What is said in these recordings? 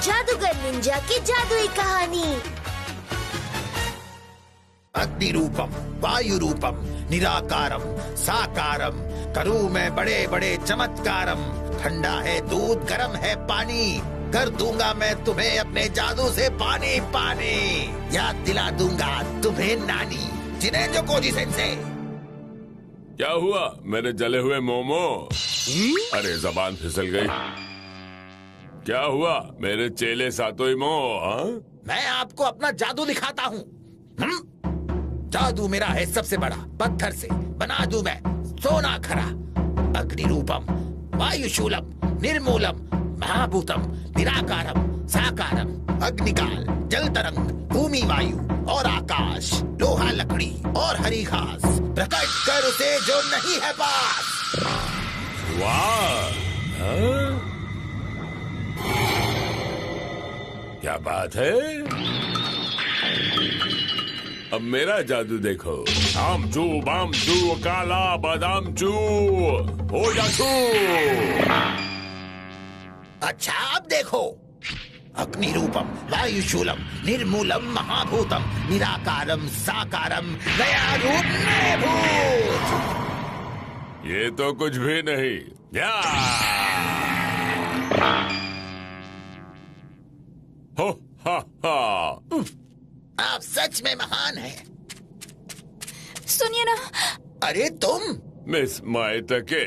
जादूगर निंजा की जादुई कहानी। अग्नि रूपम वायु रूपम निराकारम साकारम करूँ मैं बड़े बड़े चमत्कारम। ठंडा है दूध गरम है पानी, कर दूंगा मैं तुम्हें अपने जादू से पानी पानी। याद दिला दूंगा तुम्हें नानी जिनेंजो कोजी सेंसे। क्या हुआ मेरे जले हुए मोमो? अरे जबान फिसल गई। क्या हुआ मेरे चेले सातोईमो? मैं आपको अपना जादू दिखाता हूँ। जादू मेरा है सबसे बड़ा, पत्थर से बना दूं मैं सोना खरा। अग्नि रूपम वायुशूलम निर्मूलम महाभूतम निराकारम साकारम। अग्निकाल जल तरंग भूमि वायु और आकाश, लोहा लकड़ी और हरी घास, प्रकट कर उसे जो नहीं है पास। वाह, क्या बात है। अब मेरा जादू देखो। आम चू बाम चू काला बादाम चू हो जा चू। अच्छा अब देखो। अग्नि रूपम वायुशूलम निर्मूलम महाभूतम निराकारम साकारम नया रूप नए भूत। ये तो कुछ भी नहीं। या हो हा हा। आप सच में महान हैं। सुनिए ना। अरे तुम मिस माइटके,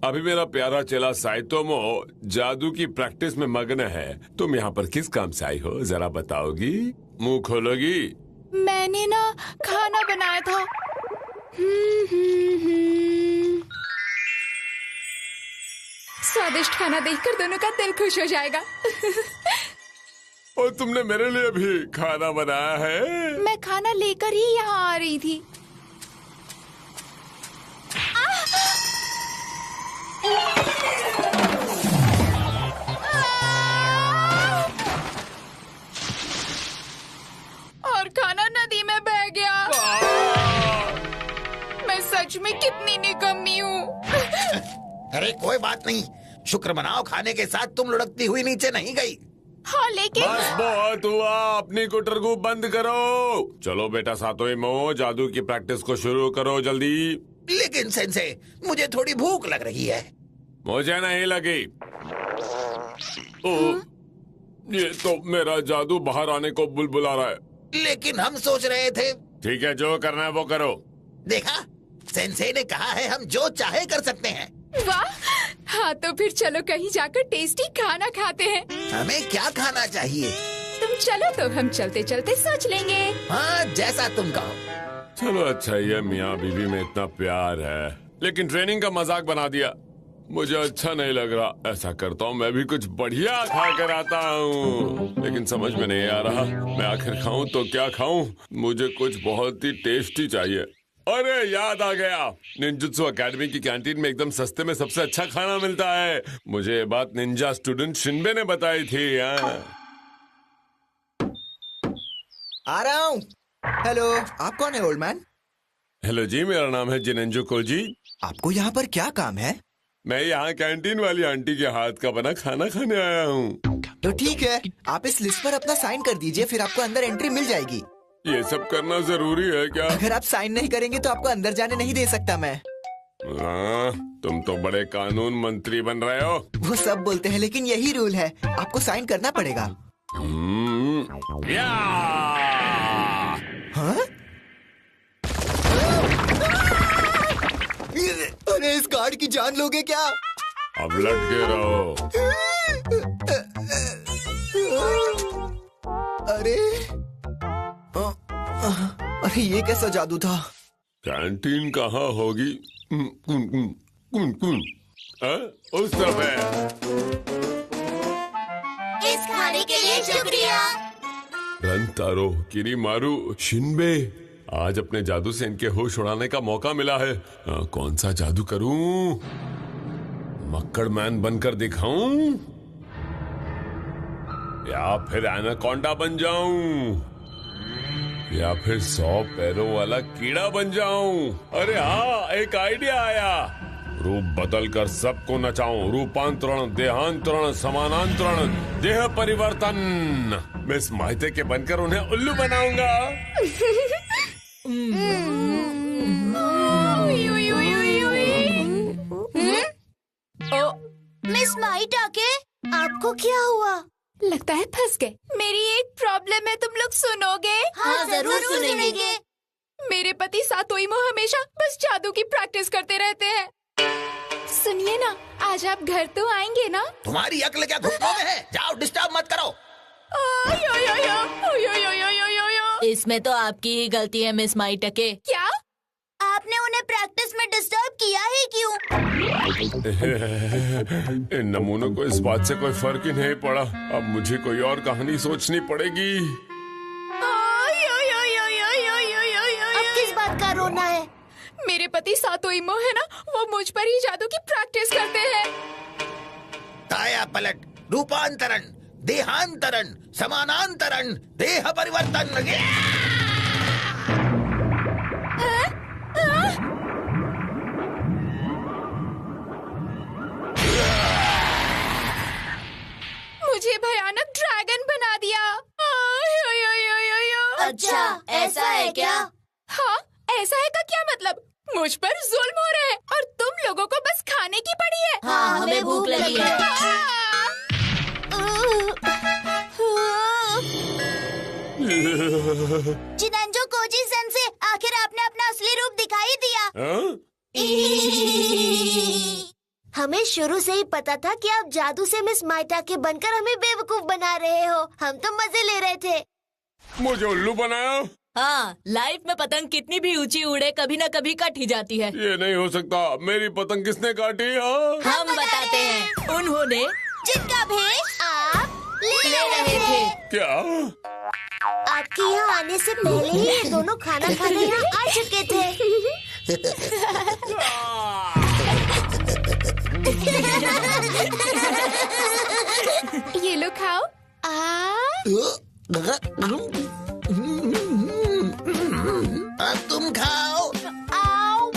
अभी मेरा प्यारा चेला साइतोमो जादू की प्रैक्टिस में मग्न है। तुम यहाँ पर किस काम से आई हो जरा बताओगी? मुंह खोलोगी? मैंने ना खाना बनाया था। स्वादिष्ट खाना देखकर दोनों का दिल खुश हो जाएगा। और तुमने मेरे लिए भी खाना बनाया है? मैं खाना लेकर ही यहाँ आ रही थी। और खाना नदी में बह गया। मैं सच में कितनी निकम्मी हूँ। अरे कोई बात नहीं, शुक्र मनाओ खाने के साथ तुम लुढ़कती हुई नीचे नहीं गई। हाँ लेकिन बस बहुत हुआ, अपनी कुटरगू बंद करो। चलो बेटा सातोईमो, जादू की प्रैक्टिस को शुरू करो जल्दी। लेकिन सेंसे मुझे थोड़ी भूख लग रही है। मुझे नहीं लगी। ये तो मेरा जादू बाहर आने को बुलबुला रहा है। लेकिन हम सोच रहे थे। ठीक है, जो करना है वो करो। देखा, सेंसे ने कहा है हम जो चाहे कर सकते हैं। वाह, हाँ तो फिर चलो कहीं जाकर टेस्टी खाना खाते हैं। हमें क्या खाना चाहिए? तुम चलो तो हम चलते चलते सोच लेंगे। हाँ जैसा तुम कहो। चलो अच्छा, ये मियाँ बीवी में इतना प्यार है, लेकिन ट्रेनिंग का मजाक बना दिया। मुझे अच्छा नहीं लग रहा। ऐसा करता हूँ मैं भी कुछ बढ़िया खा कर आता हूँ, लेकिन समझ में नहीं आ रहा मैं आखिर खाऊं तो क्या खाऊं। मुझे कुछ बहुत ही टेस्टी चाहिए। अरे याद आ गया, निंजुत्सु एकेडमी की कैंटीन में एकदम सस्ते में सबसे अच्छा खाना मिलता है। मुझे ये बात निंजा स्टूडेंट शिनबे ने बताई थी। आ रहा हूँ। हेलो, आप कौन है ओल्ड मैन? हेलो जी, मेरा नाम है जिनेंजो कोजी। आपको यहाँ पर क्या काम है? मैं यहाँ कैंटीन वाली आंटी के हाथ का बना खाना खाने आया हूँ। तो ठीक है, आप इस लिस्ट पर अपना साइन कर दीजिए, फिर आपको अंदर एंट्री मिल जाएगी। ये सब करना जरूरी है क्या? अगर आप साइन नहीं करेंगे तो आपको अंदर जाने नहीं दे सकता मैं। तुम तो बड़े कानून मंत्री बन रहे हो। वो सब बोलते हैं, लेकिन यही रूल है, आपको साइन करना पड़ेगा। या! हाँ? अरे इस गार्ड की जान लोगे क्या? अब लटके रहो। अरे अरे ये कैसा जादू था? कैंटीन कहाँ होगी? उस तरफ है। इस खाने के लिए शुक्रिया। रंतारो, किरीमारू, शिनबे, आज अपने जादू से इनके होश उड़ाने का मौका मिला है। कौन सा जादू करूं? मक्कड़ मैन बनकर दिखाऊं या फिर एनाकोंडा बन जाऊं या फिर 100 पैरों वाला कीड़ा बन जाऊं? अरे हाँ, एक आइडिया आया। रूप बदल कर सबको नचाऊं। रूपांतरण, देहांतरण, समानांतरण, देह परिवर्तन। मिस माहिते के बनकर उन्हें उल्लू बनाऊंगा। मिस माहिता के आपको क्या हुआ? लगता है फंस गए। मेरी एक प्रॉब्लम है, तुम लोग सुनोगे? हाँ, जरूर सुनेंगे। मेरे पति सातोईमो हमेशा बस जादू की प्रैक्टिस करते रहते हैं। सुनिए ना, आज आप घर तो आएंगे ना? तुम्हारी अक्ल क्या घुटनों में है? जाओ, डिस्टर्ब मत करो। इसमें तो आपकी ही गलती है मिस माइटके। क्या? आपने उन्हें प्रैक्टिस में डिस्टर्ब किया ही क्यों? इन नमूनों को इस बात से कोई फर्क ही नहीं पड़ा। अब मुझे कोई और कहानी सोचनी पड़ेगी। अब किस बात का रोना है? मेरे पति सातोईमो है ना, वो मुझ पर ही जादू की प्रैक्टिस करते हैं। काया पलट, रूपांतरण, देहांतरण, समानांतरण, देह परिवर्तन। मुझे भयानक ड्रैगन बना दिया। अच्छा, ऐसा है क्या? हाँ, ऐसा है का क्या मतलब? मुझ पर जुल्म हो रहे हैं और तुम लोगों को बस खाने की पड़ी है। हाँ, हमें भूख लगी है। जिनंजो कोजी सेंसे, आखिर आपने अपना असली रूप दिखाई दिया। हमें शुरू से ही पता था कि आप जादू से मिस माइटा के बनकर हमें बेवकूफ बना रहे हो। हम तो मजे ले रहे थे। मुझे उल्लू बनाया? हाँ, लाइफ में पतंग कितनी भी ऊंची उड़े, कभी न कभी कट ही जाती है। ये नहीं हो सकता। मेरी पतंग किसने काटी? हम बताते हैं। उन्होंने जिनका भेष आप ले रहे थे। क्या? आपके यहाँ आने से पहले ही ये दोनों खाना खाने यहाँ आ चुके थे। ये लो खाओ। अब तुम खाओ। आओ।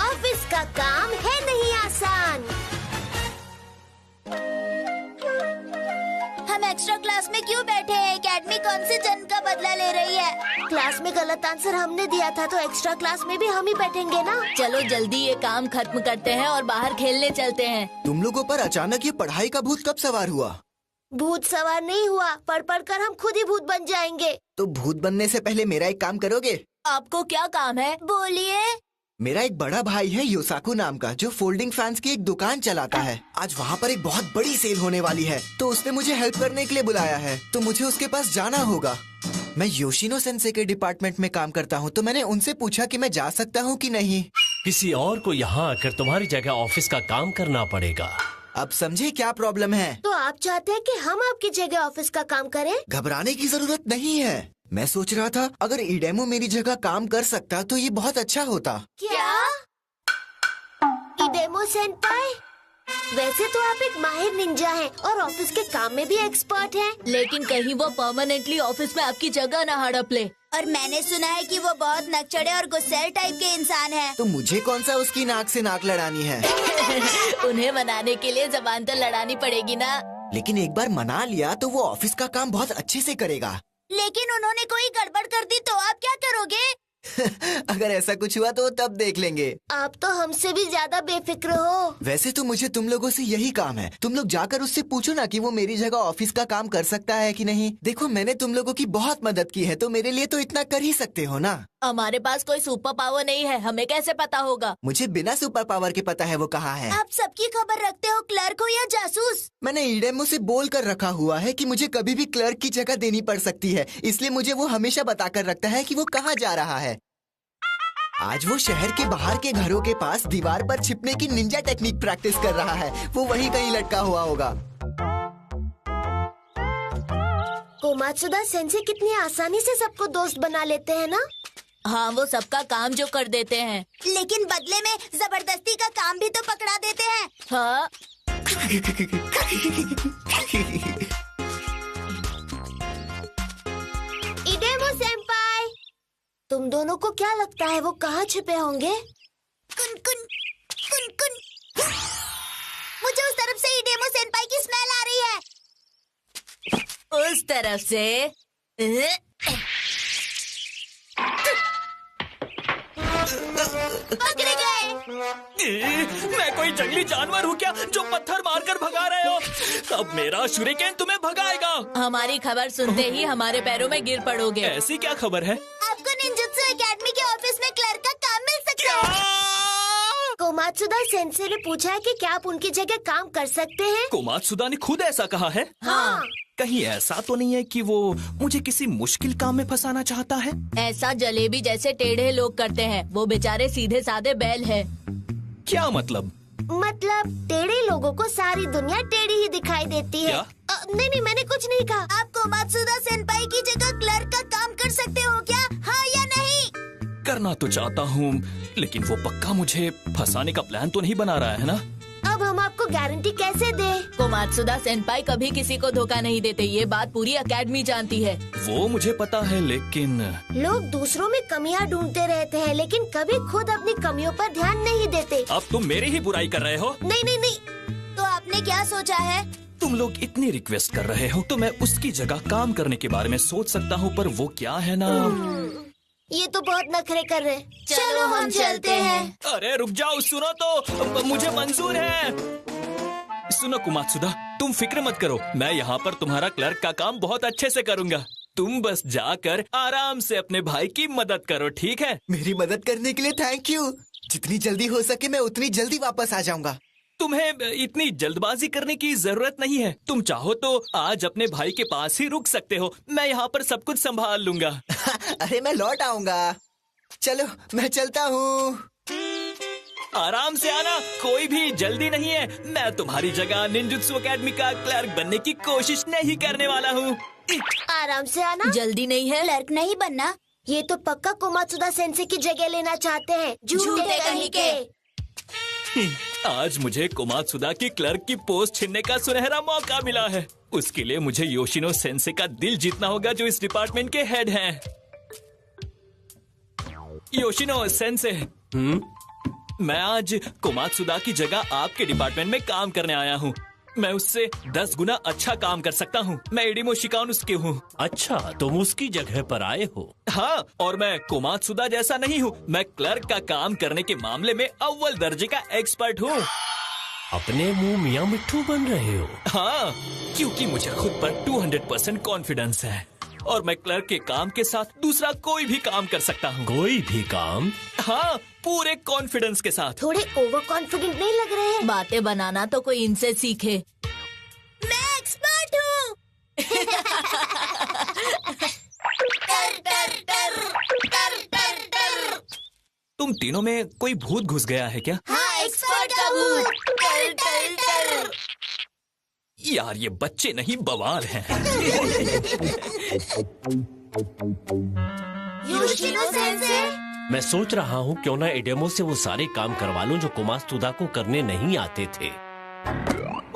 ऑफिस का काम है नहीं आसान। हम एक्स्ट्रा क्लास में क्यों बैठे हैं? एकेडमी कौन से जन्म का बदला ले रही है? क्लास में गलत आंसर हमने दिया था, तो एक्स्ट्रा क्लास में भी हम ही बैठेंगे ना। चलो जल्दी ये काम खत्म करते हैं और बाहर खेलने चलते हैं। तुम लोगों पर अचानक ये पढ़ाई का भूत कब सवार हुआ? भूत सवार नहीं हुआ, पढ़ पढ़ कर हम खुद ही भूत बन जाएंगे। तो भूत बनने से पहले मेरा एक काम करोगे? आपको क्या काम है? बोलिए। मेरा एक बड़ा भाई है योसाकू नाम का, जो फोल्डिंग फैंस की एक दुकान चलाता है। आज वहाँ पर एक बहुत बड़ी सेल होने वाली है, तो उसने मुझे हेल्प करने के लिए बुलाया है। तो मुझे उसके पास जाना होगा। मैं योशिनो सेंसे के डिपार्टमेंट में काम करता हूँ, तो मैंने उनसे पूछा कि मैं जा सकता हूँ कि नहीं। किसी और को यहाँ आकर तुम्हारी जगह ऑफिस का काम करना पड़ेगा। अब समझे क्या प्रॉब्लम है? तो आप चाहते हैं कि हम आपकी जगह ऑफिस का काम करें? घबराने की जरूरत नहीं है। मैं सोच रहा था अगर इडेमो मेरी जगह काम कर सकता तो ये बहुत अच्छा होता। क्या? इडेमो सेंपाई? वैसे तो आप एक माहिर निंजा हैं और ऑफिस के काम में भी एक्सपर्ट हैं। लेकिन कहीं वो परमानेंटली ऑफिस में आपकी जगह न हड़प ले। और मैंने सुना है कि वो बहुत नकचढ़े और गुस्सैल टाइप के इंसान हैं। तो मुझे कौन सा उसकी नाक से नाक लड़ानी है? उन्हें मनाने के लिए जबान तो लड़ानी पड़ेगी ना। लेकिन एक बार मना लिया तो वो ऑफिस का काम बहुत अच्छे से करेगा। लेकिन उन्होंने कोई गड़बड़ कर दी तो आप क्या करोगे? अगर ऐसा कुछ हुआ तो तब देख लेंगे। आप तो हमसे भी ज्यादा बेफिक्र हो। वैसे तो मुझे तुम लोगों से यही काम है। तुम लोग जाकर उससे पूछो ना कि वो मेरी जगह ऑफिस का काम कर सकता है कि नहीं। देखो, मैंने तुम लोगों की बहुत मदद की है, तो मेरे लिए तो इतना कर ही सकते हो ना। हमारे पास कोई सुपर पावर नहीं है, हमें कैसे पता होगा? मुझे बिना सुपर पावर के पता है वो कहाँ है। आप सबकी खबर रखते हो, क्लर्क हो या जासूस? मैंने इडेमो से बोल कर रखा हुआ है कि मुझे कभी भी क्लर्क की जगह देनी पड़ सकती है, इसलिए मुझे वो हमेशा बता कर रखता है कि वो कहाँ जा रहा है। आज वो शहर के बाहर के घरों के पास दीवार पर छिपने की निंजा टेक्निक प्रैक्टिस कर रहा है। वो वहीं कहीं लटका हुआ होगा। कोमात्सुदा सेंसे कितनी आसानी से सबको दोस्त बना लेते हैं ना। हाँ, वो सबका काम जो कर देते हैं। लेकिन बदले में जबरदस्ती का काम भी तो पकड़ा देते हैं। हाँ, इडेमो सेंपाई, तुम दोनों को क्या लगता है वो कहाँ छिपे होंगे? कुन कुन कुन कुन। मुझे उस तरफ से इडेमो सेंपाई की स्मेल आ रही है। उस तरफ से पकड़े गए। मैं कोई जंगली जानवर हूँ क्या जो पत्थर मारकर भगा रहे हो? अब मेरा शुरिकेन तुम्हें भगाएगा। हमारी खबर सुनते ही हमारे पैरों में गिर पड़ोगे। ऐसी क्या खबर है? आपको निंजुत्सु एकेडमी के ऑफिस में क्लर्क का काम मिल सकता है। कोमात्सुदा सेंसे ने पूछा है कि क्या आप उनकी जगह काम कर सकते हैं? कोमात्सुदा ने खुद ऐसा कहा है? हाँ। कहीं ऐसा तो नहीं है कि वो मुझे किसी मुश्किल काम में फंसाना चाहता है? ऐसा जलेबी जैसे टेढ़े लोग करते हैं। वो बेचारे सीधे साधे बैल है। क्या मतलब? मतलब टेढ़े लोगों को सारी दुनिया टेढ़ी ही दिखाई देती है। क्या? नहीं, मैंने कुछ नहीं कहा। आप कोमात्सुदा सेंपाई की जगह क्लर्क का काम कर सकते हो क्या? हाँ या नहीं? करना तो चाहता हूँ, लेकिन वो पक्का मुझे फंसाने का प्लान तो नहीं बना रहा है ना? अब हम आपको गारंटी कैसे दें? कोमात्सुदा सेंपाई कभी किसी को धोखा नहीं देते। ये बात पूरी एकेडमी जानती है। वो मुझे पता है, लेकिन लोग दूसरों में कमियां ढूंढते रहते हैं, लेकिन कभी खुद अपनी कमियों पर ध्यान नहीं देते। अब तुम मेरी ही बुराई कर रहे हो। नहीं। तो आपने क्या सोचा है? तुम लोग इतनी रिक्वेस्ट कर रहे हो तो मैं उसकी जगह काम करने के बारे में सोच सकता हूँ, पर वो क्या है ना। ये तो बहुत नखरे कर रहे हैं। चलो हम चलते हैं। अरे रुक जाओ, सुनो तो, मुझे मंजूर है। सुनो कोमात्सुदा, तुम फिक्र मत करो, मैं यहाँ पर तुम्हारा क्लर्क का काम बहुत अच्छे से करूँगा। तुम बस जाकर आराम से अपने भाई की मदद करो, ठीक है? मेरी मदद करने के लिए थैंक यू। जितनी जल्दी हो सके मैं उतनी जल्दी वापस आ जाऊंगा। तुम्हें इतनी जल्दबाजी करने की जरूरत नहीं है। तुम चाहो तो आज अपने भाई के पास ही रुक सकते हो। मैं यहाँ पर सब कुछ संभाल लूंगा। अरे मैं लौट आऊंगा। चलो मैं चलता हूँ। आराम से आना, कोई भी जल्दी नहीं है। मैं तुम्हारी जगह निंजुत्सु एकेडमी का क्लर्क बनने की कोशिश नहीं करने वाला हूँ। आराम से आना। जल्दी नहीं है। क्लर्क नहीं बनना। ये तो पक्का कोमात्सुदा सेंसे की जगह लेना चाहते हैं। झूठे कहीं के। आज मुझे कोमात्सुदा की क्लर्क की पोस्ट छीनने का सुनहरा मौका मिला है। उसके लिए मुझे योशिनो सेंसे का दिल जीतना होगा, जो इस डिपार्टमेंट के हेड हैं। योशिनो सेंसे, मैं आज कोमात्सुदा की जगह आपके डिपार्टमेंट में काम करने आया हूँ। मैं उससे 10 गुना अच्छा काम कर सकता हूँ। मैं इडेमो शिकानुसुके हूँ। अच्छा, तुम उसकी जगह पर आए हो? हाँ, और मैं कोमात्सुदा जैसा नहीं हूँ। मैं क्लर्क का काम करने के मामले में अव्वल दर्जे का एक्सपर्ट हूँ। अपने मुंह मियाँ मिट्ठू बन रहे हो? हाँ, क्योंकि मुझे खुद पर 200% कॉन्फिडेंस है और मैं क्लर्क के काम के साथ दूसरा कोई भी काम कर सकता हूँ। कोई भी काम? हाँ, पूरे कॉन्फिडेंस के साथ। थोड़े ओवर कॉन्फिडेंट नहीं लग रहे हैं? बातें बनाना तो कोई इनसे सीखे। मैं एक्सपर्ट हूँ। तुम तीनों में कोई भूत घुस गया है क्या? हाँ, एक्सपर्ट का भूत। यार, ये बच्चे नहीं बवाल हैं। योशिनो सेंसे, मैं सोच रहा हूँ क्यों ना इडेमो से वो सारे काम करवा लूं जो कोमात्सुदा को करने नहीं आते थे।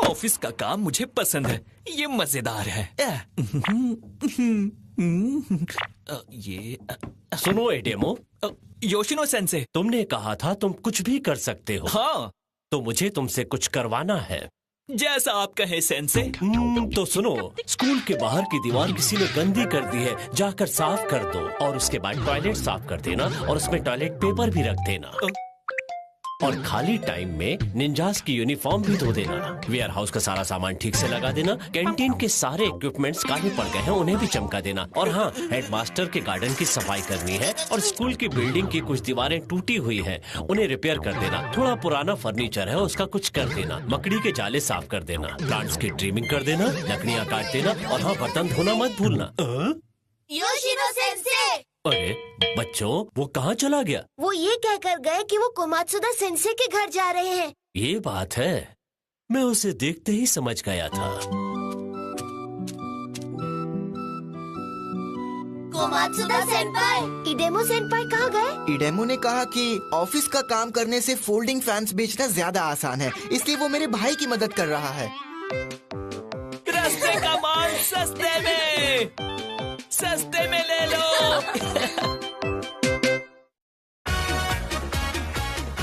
ऑफिस का काम मुझे पसंद है, ये मजेदार है। ये सुनो इडेमो, योशिनो सेंसे, तुमने कहा था तुम कुछ भी कर सकते हो। हाँ, तो मुझे तुमसे कुछ करवाना है। जैसा आप कहें सेंसे। तो सुनो, स्कूल के बाहर की दीवार किसी ने गंदी कर दी है, जाकर साफ कर दो। और उसके बाद टॉयलेट साफ कर देना और उसमें टॉयलेट पेपर भी रख देना। और खाली टाइम में निंजास की यूनिफॉर्म भी धो देना। वेयर हाउस का सारा सामान ठीक से लगा देना। कैंटीन के सारे इक्विपमेंट्स काले पड़ गए हैं, उन्हें भी चमका देना। और हाँ, हेडमास्टर के गार्डन की सफाई करनी है। और स्कूल की बिल्डिंग की कुछ दीवारें टूटी हुई हैं, उन्हें रिपेयर कर देना। थोड़ा पुराना फर्नीचर है, उसका कुछ कर देना। मकड़ी के जाले साफ कर देना। प्लांट्स की ट्रिमिंग कर देना। लकड़ियाँ काट देना। और हाँ, बर्तन धोना मत भूलना। Yoshino sensei. अरे बच्चों, वो कहाँ चला गया? वो ये कहकर गए कि वो कोमात्सुदा सेंसे के घर जा रहे हैं। ये बात है, मैं उसे देखते ही समझ गया था। कोमात्सुदा सेंपाई, इडेमो सेंपाई कहाँ गए? इडेमो ने कहा कि ऑफिस का काम करने से फोल्डिंग फैंस बेचना ज्यादा आसान है, इसलिए वो मेरे भाई की मदद कर रहा है। रास्ते का माल सस्ते में ले लो।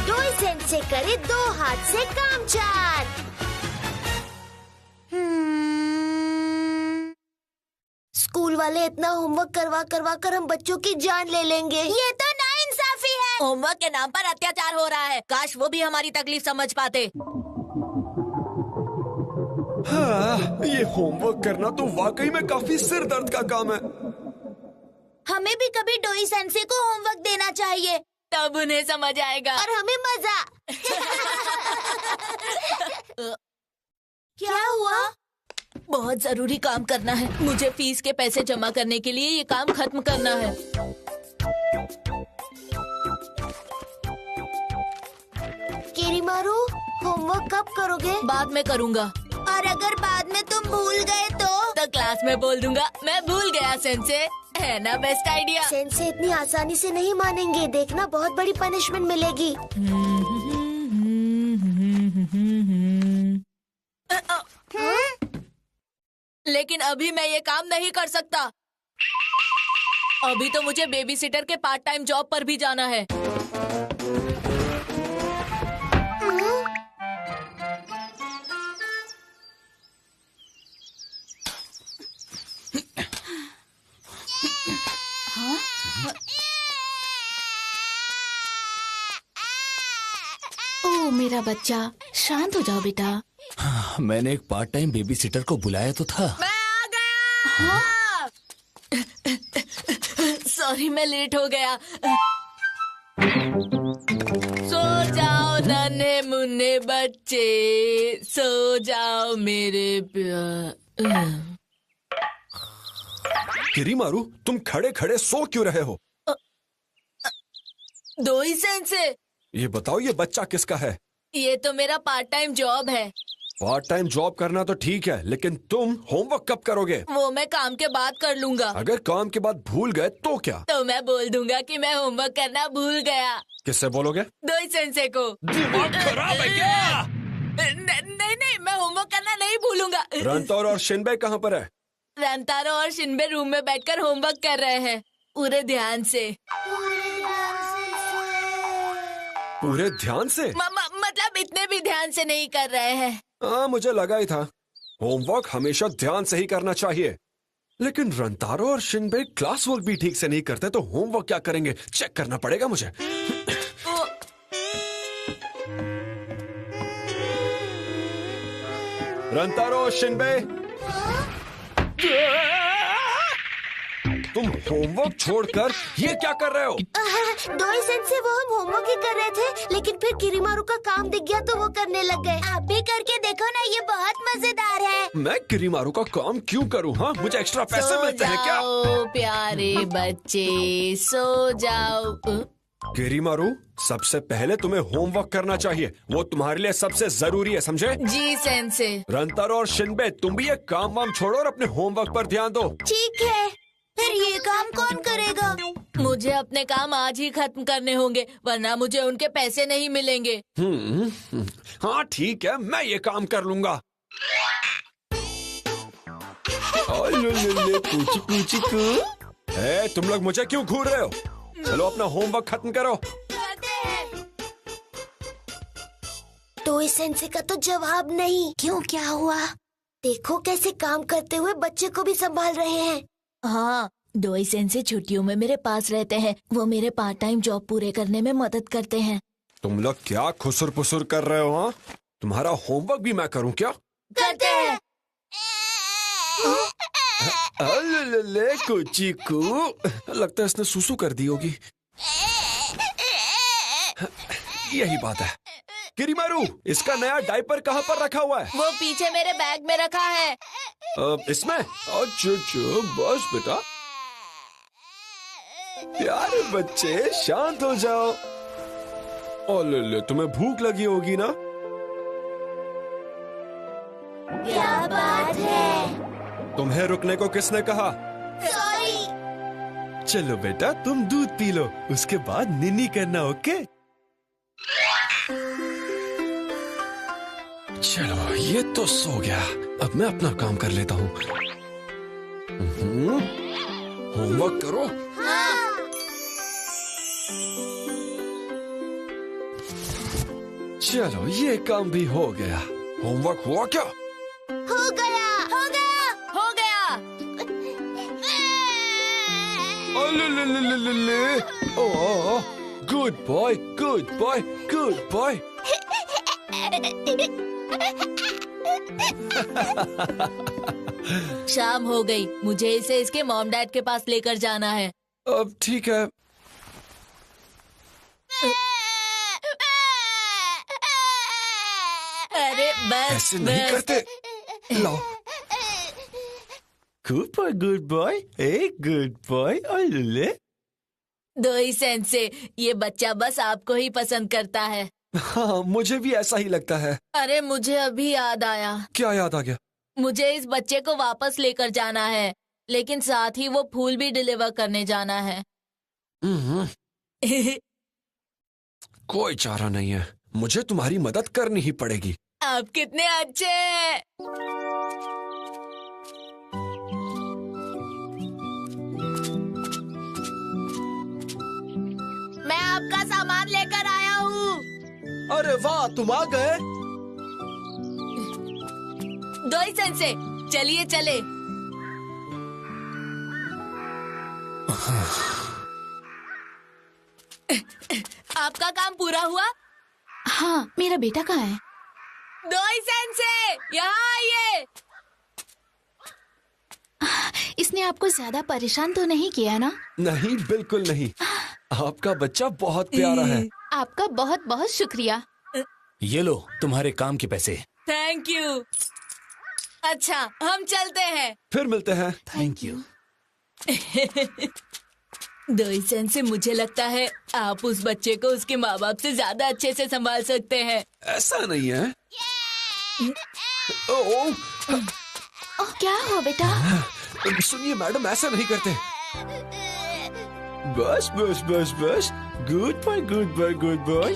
डोई सेंसे करे 2 हाथ से काम 4। स्कूल वाले इतना होमवर्क करवा करवा कर हम बच्चों की जान ले लेंगे। ये तो नाइंसाफी है। होमवर्क के नाम पर अत्याचार हो रहा है। काश वो भी हमारी तकलीफ समझ पाते। हाँ, ये होमवर्क करना तो वाकई में काफी सिर दर्द का काम है। हमें भी कभी डोई सेंसे को होमवर्क देना चाहिए, तब उन्हें समझ आएगा और हमें मजा। क्या हुआ? बहुत जरूरी काम करना है। मुझे फीस के पैसे जमा करने के लिए ये काम खत्म करना है। किरीमारू, होमवर्क कब करोगे? बाद में करूँगा। और अगर बाद में तुम भूल गए तो क्लास में बोल दूंगा मैं भूल गया सेंसे। है ना बेस्ट आइडिया? सेंसे इतनी आसानी से नहीं मानेंगे। देखना, बहुत बड़ी पनिशमेंट मिलेगी। लेकिन अभी मैं ये काम नहीं कर सकता। अभी तो मुझे बेबी सिटर के पार्ट टाइम जॉब पर भी जाना है। ओह मेरा बच्चा, शांत हो जाओ बेटा। मैंने एक पार्ट टाइम बेबी सिटर को बुलाया तो था। मैं आ गया। सॉरी मैं लेट हो गया। सो जाओ नन्हे मुन्ने बच्चे, सो जाओ मेरे प्यार। किरीमारू, तुम खड़े खड़े सो क्यों रहे हो? डोई सेंसे, ये बताओ, ये बच्चा किसका है? ये तो मेरा पार्ट टाइम जॉब है। पार्ट टाइम जॉब करना तो ठीक है, लेकिन तुम होमवर्क कब करोगे? वो मैं काम के बाद कर लूंगा। अगर काम के बाद भूल गए तो क्या? तो मैं बोल दूंगा कि मैं होमवर्क करना भूल गया। किससे बोलोगे? डोई सेंसे को। दिमाग खराब है क्या? नहीं, मैं होमवर्क करना नहीं भूलूंगा। रंतौर और शिनबे कहाँ पर है? रंतारो और शिनबे रूम में बैठकर होमवर्क कर रहे हैं, पूरे ध्यान से। पूरे ध्यान से? मतलब इतने भी ध्यान से नहीं कर रहे हैं। हाँ, मुझे लगा ही था। होमवर्क हमेशा ध्यान से ही करना चाहिए। लेकिन रंतारो और शिनबे क्लास वर्क भी ठीक से नहीं करते, तो होमवर्क क्या करेंगे? चेक करना पड़ेगा मुझे। रंतारो, शिनबे, तुम होमवर्क छोड़कर ये क्या कर रहे हो? डोई सेंसे, वो हम होमवर्क ही कर रहे थे, लेकिन फिर किरीमारू का काम दिख गया तो वो करने लग गए। आप भी करके देखो ना, ये बहुत मजेदार है। मैं किरीमारू का काम क्यों करूँ? हाँ, मुझे एक्स्ट्रा पैसे मिलते हैं क्या? सो जाओ प्यारे बच्चे, सो जाओ। किरीमारू, सबसे पहले तुम्हें होमवर्क करना चाहिए। वो तुम्हारे लिए सबसे जरूरी है, समझे? जी सेंसे। रंतारो और शिनबे, तुम भी ये काम वाम छोड़ो और अपने होमवर्क पर ध्यान दो। ठीक है, फिर ये काम कौन करेगा? मुझे अपने काम आज ही खत्म करने होंगे, वरना मुझे उनके पैसे नहीं मिलेंगे। हाँ ठीक है, मैं ये काम कर लूंगा। तुम लोग मुझे क्यों घूर रहे हो? चलो अपना होमवर्क खत्म करो। डोई सेंसे का तो जवाब नहीं। क्यों, क्या हुआ? देखो कैसे काम करते हुए बच्चे को भी संभाल रहे हैं। हाँ, डोई सेंसे छुट्टियों में मेरे पास रहते हैं। वो मेरे पार्ट टाइम जॉब पूरे करने में मदद करते हैं। तुम लोग क्या खुसुर पुसुर कर रहे हो? हाँ, तुम्हारा होमवर्क भी मैं करूँ क्या? करते हैं। ले कुची को लगता है इसने सुसु कर दी होगी। यही बात है। किरीमारू, इसका नया डायपर कहाँ पर रखा हुआ है? वो पीछे मेरे बैग में रखा है। इसमें? अच्छा, बस बेटा। प्यारे बच्चे, शांत हो जाओ। ले, तुम्हें भूख लगी होगी ना? क्या बात है? तुम्हें रुकने को किसने कहा? सॉरी। चलो बेटा, तुम दूध पी लो, उसके बाद निन्नी करना, ओके? चलो, ये तो सो गया। अब मैं अपना काम कर लेता हूँ। होमवर्क करो। हाँ। चलो ये काम भी हो गया। होमवर्क हुआ क्या? हो गया, हो गया, हो गया। Good boy, good boy, good boy. शाम हो गई, मुझे इसे इसके मॉम डैड के पास लेकर जाना है। अब ठीक है। अरे बस ऐसे नहीं बस। करते। लो। Good boy, a good boy. ओले दोई सेंसे, ये बच्चा बस आपको ही पसंद करता है। हाँ, मुझे भी ऐसा ही लगता है। अरे मुझे अभी याद आया, क्या याद आ गया? मुझे इस बच्चे को वापस लेकर जाना है, लेकिन साथ ही वो फूल भी डिलीवर करने जाना है। कोई चारा नहीं है, मुझे तुम्हारी मदद करनी ही पड़ेगी। आप कितने अच्छे हैं। मैं आपका सामान लेकर आया हूँ। अरे वाह, तुम आ गए। दोई सेंसे, चलिए चले। आपका काम पूरा हुआ? हाँ, मेरा बेटा कहाँ है? दोई सेंसे, यहाँ आइए। इसने आपको ज्यादा परेशान तो नहीं किया ना? नहीं, बिल्कुल नहीं। आपका बच्चा बहुत प्यारा है। आपका बहुत बहुत शुक्रिया। ये लो तुम्हारे काम के पैसे। Thank you. अच्छा, हम चलते हैं। फिर मिलते हैं। Thank you. दोई सेंसे, मुझे लगता है आप उस बच्चे को उसके माँ बाप से ज्यादा अच्छे से संभाल सकते हैं। ऐसा नहीं है। ओह, ओह, क्या हुआ बेटा? सुनिए मैडम, ऐसा नहीं करते। बस बस बस बस। Good boy, good boy, good boy.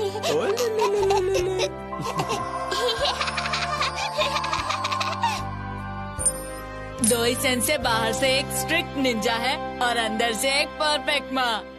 दोई सेंसे बाहर से एक स्ट्रिक्ट निंजा है और अंदर से एक परफेक्ट माँ।